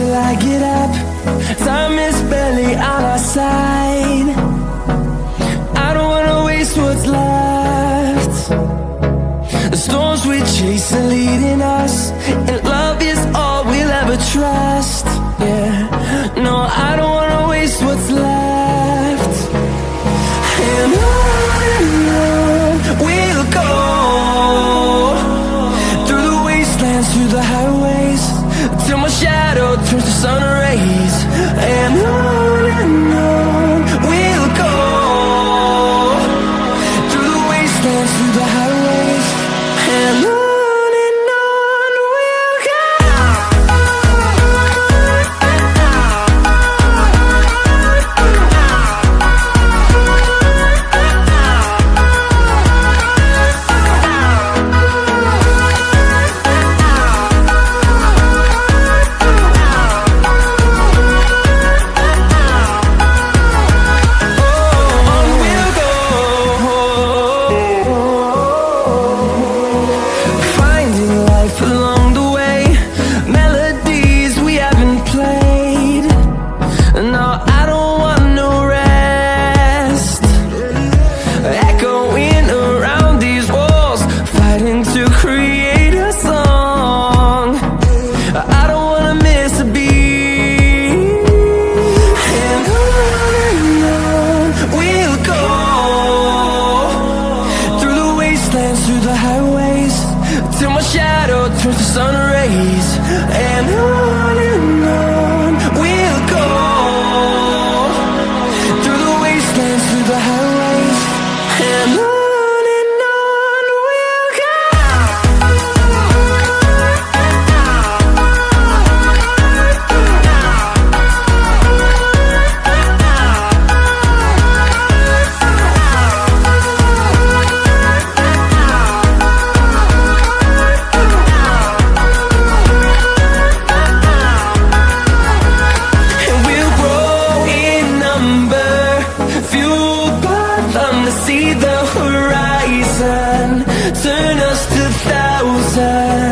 till I get up. Time is barely on our side. I don't wanna waste what's left. The storms we chase are leading us, and love is all we'll ever trust. Yeah, no, I don't wanna waste what's left. And on we'll go, through the wastelands, through the highways, till my shadow turns to sun rays. And on we'll go, through the wastelands, through the highways, and on we'll go. Through the highways, till my shadow turns to sun rays. And on we'll go, through the wastelands, through the highways, and on we'll go. See the horizon, turn us to thousands.